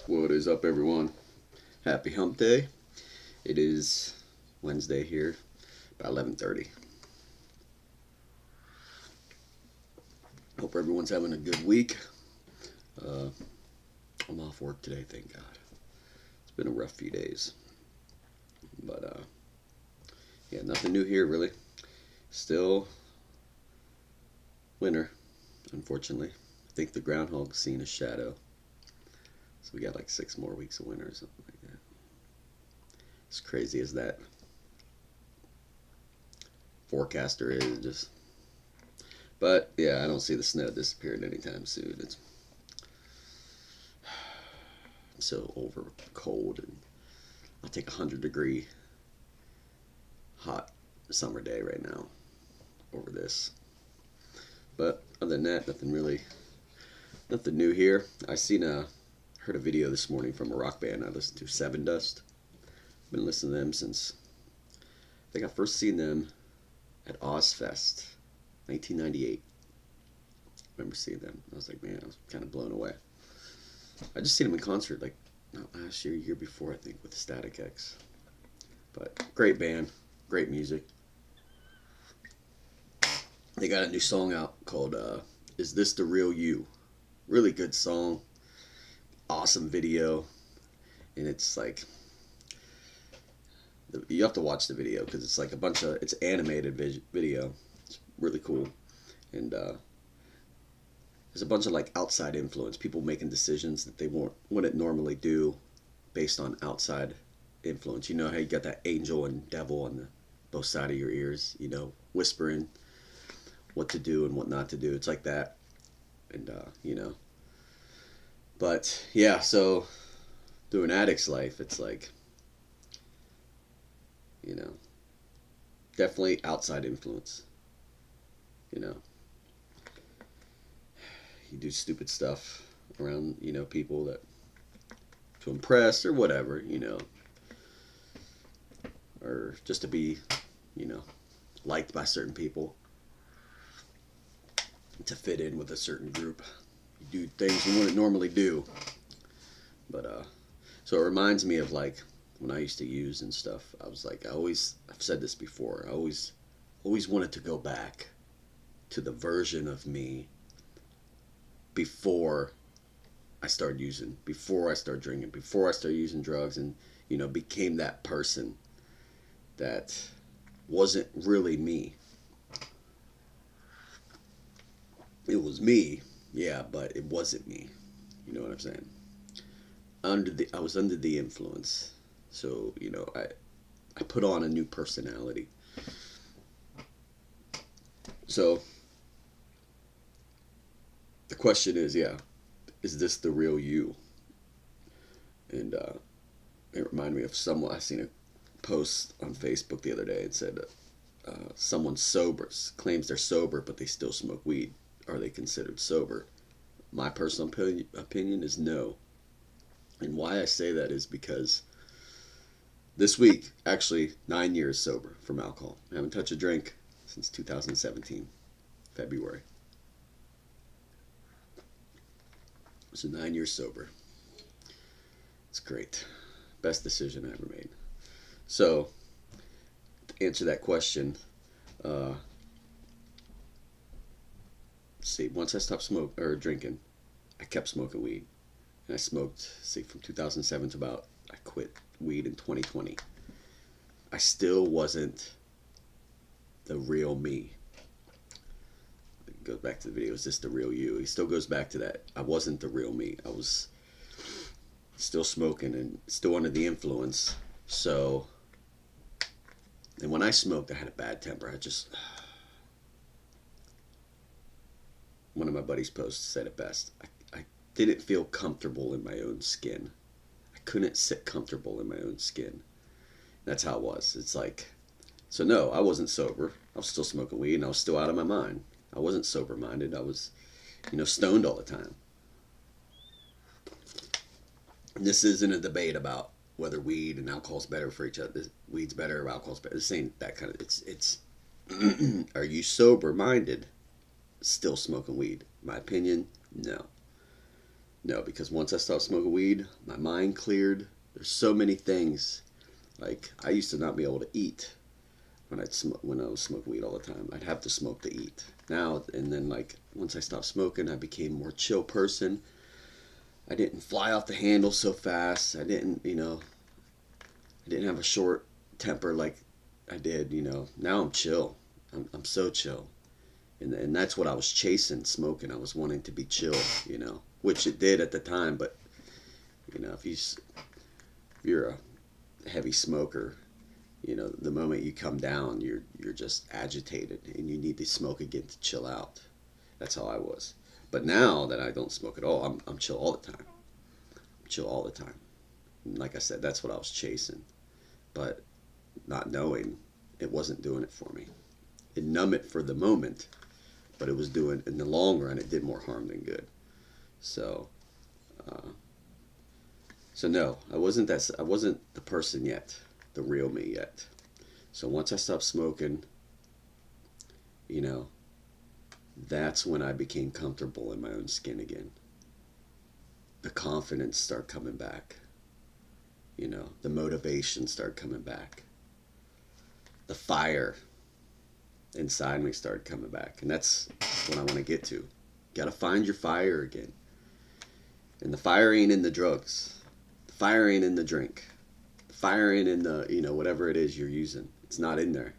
What is up, everyone? Happy hump day. It is Wednesday here, about 11:30. Hope everyone's having a good week. Uh, I'm off work today, thank God. It's been a rough few days. But, yeah, nothing new here, really. Still winter, unfortunately. I think the groundhog's seen a shadow. So we got like 6 more weeks of winter or something like that. As crazy as that forecaster is, just. But yeah, I don't see the snow disappearing anytime soon. I'm so over cold, and I'll take 100-degree hot summer day right now over this. But other than that, nothing new here. Heard a video this morning from a rock band I listened to, Seven Dust. Been listening to them since I think I first seen them at Ozfest, 1998. I remember seeing them. I was like, man, I was kind of blown away. I just seen them in concert like not last year before, I think, with Static X. But great band, great music. They got a new song out called "Is This the Real You?" Really good song, awesome video, and it's like you have to watch the video because it's like it's animated video. It's really cool, and there's a bunch of like outside influence, people making decisions that they wouldn't normally do based on outside influence. You know how you got that angel and devil on both sides of your ears, whispering what to do and what not to do. It's like that, and but yeah, so through an addict's life, it's like, definitely outside influence. You do stupid stuff around, people that to impress or whatever, or just to be, liked by certain people, to fit in with a certain group. You do things you wouldn't normally do. But so it reminds me of like when I used to use and stuff. I've said this before, I always wanted to go back to the version of me before I started using, before I started drinking, before I started using drugs, and became that person that wasn't really me. It was me, yeah, but it wasn't me. You know what I'm saying? I was under the influence, so I put on a new personality. So the question is, is this the real you? And it reminded me of someone. I seen a post on Facebook the other day. It said someone sober claims they're sober, but they still smoke weed. Are they considered sober? My personal opinion is no. And why I say that is because this week, actually, 9 years sober from alcohol. I haven't touched a drink since 2017, February. So 9 years sober. It's great. Best decision I ever made. So, to answer that question, see, once I stopped drinking, I kept smoking weed. And I smoked, from 2007 to I quit weed in 2020. I still wasn't the real me. It goes back to the video, is this the real you? He still goes back to that. I wasn't the real me. I was still smoking and still under the influence. So, and when I smoked, I had a bad temper. One of my buddies' posts said it best. I didn't feel comfortable in my own skin. I couldn't sit comfortable in my own skin. That's how it was. It's like, so no, I wasn't sober. I was still smoking weed and I was still out of my mind. I wasn't sober-minded. I was, stoned all the time. And this isn't a debate about whether weed and alcohol is better for each other. Weed's better or alcohol's better. This ain't that kind of, it's are you sober-minded still smoking weed? My opinion, no. No, because once I stopped smoking weed, my mind cleared. There's so many things. Like, I used to not be able to eat when I was smoking weed all the time. I'd have to smoke to eat. Now and then, like, once I stopped smoking, I became a more chill person. I didn't fly off the handle so fast. I didn't, I didn't have a short temper like I did, Now I'm chill. I'm so chill. And that's what I was chasing, smoking. I was wanting to be chill, which it did at the time. But, if you're a heavy smoker, the moment you come down, you're just agitated and you need to smoke again to chill out. That's how I was. But now that I don't smoke at all, I'm chill all the time. I'm chill all the time. And like I said, that's what I was chasing. But not knowing, it wasn't doing it for me. It numbed it for the moment, but it was doing, in the long run, it did more harm than good. So, no, I wasn't the person yet, the real me yet. So once I stopped smoking, that's when I became comfortable in my own skin again. The confidence started coming back. The motivation started coming back. The fire inside me started coming back. And that's what I want to get to. You gotta find your fire again. And the fire ain't in the drugs. The fire ain't in the drink. The fire ain't in the, whatever it is you're using. It's not in there.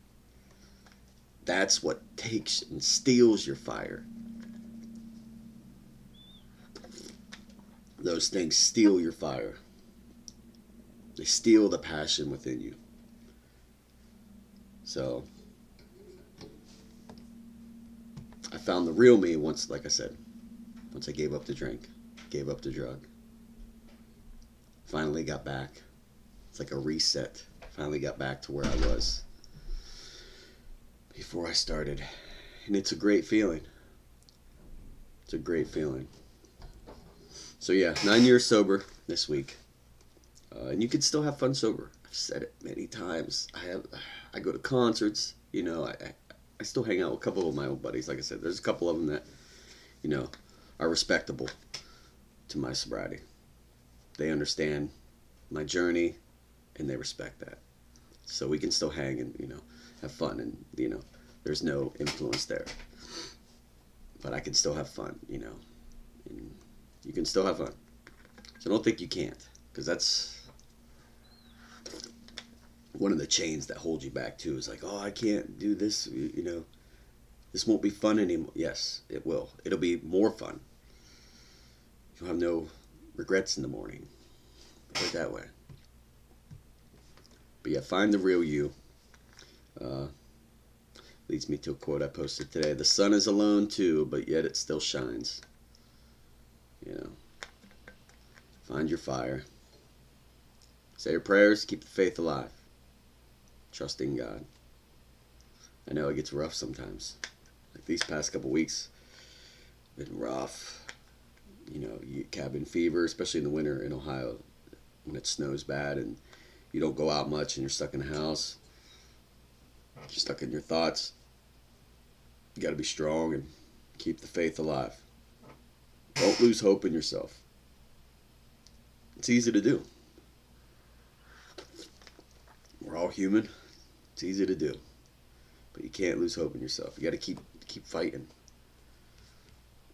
That's what takes and steals your fire. Those things steal your fire. They steal the passion within you. So, I found the real me once, like I said, once I gave up the drink, gave up the drug. Finally got back. It's like a reset. Finally got back to where I was before I started. And it's a great feeling. It's a great feeling. So yeah, 9 years sober this week. And you can still have fun sober. I've said it many times. I go to concerts, I still hang out with a couple of my old buddies. Like I said, there's a couple of them that, are respectable to my sobriety. They understand my journey and they respect that. So we can still hang and, have fun and, there's no influence there. But I can still have fun, and you can still have fun. So don't think you can't, because that's one of the chains that hold you back too. Is like, oh, I can't do this, this won't be fun anymore. Yes, it will. It'll be more fun. You'll have no regrets in the morning. Put it that way. But yeah, find the real you. Leads me to a quote I posted today. The sun is alone too, but yet it still shines. Find your fire. Say your prayers, keep the faith alive. Trust in God. I know it gets rough sometimes. Like these past couple weeks, been rough. You get cabin fever, especially in the winter in Ohio when it snows bad and you don't go out much and you're stuck in the house. You're stuck in your thoughts. You got to be strong and keep the faith alive. Don't lose hope in yourself. It's easy to do. We're all human. It's easy to do. But you can't lose hope in yourself. You got to keep fighting.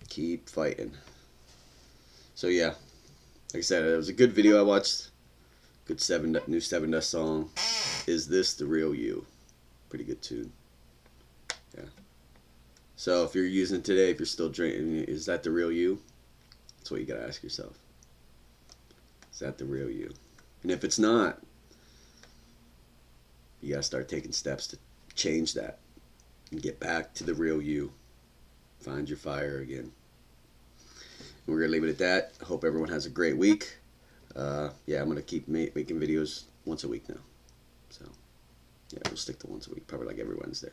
Keep fighting. So yeah, like I said, it was a good video I watched. Good new Seven Dust song. Is This the Real You? Pretty good tune. Yeah. So if you're using it today, if you're still drinking, is that the real you? That's what you gotta ask yourself. Is that the real you? And if it's not, you gotta start taking steps to change that and get back to the real you. Find your fire again. We're gonna leave it at that. I hope everyone has a great week. Yeah, I'm gonna keep making videos once a week now. So yeah, we'll stick to once a week, probably like every Wednesday.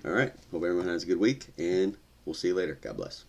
All right. Hope everyone has a good week, and we'll see you later. God bless.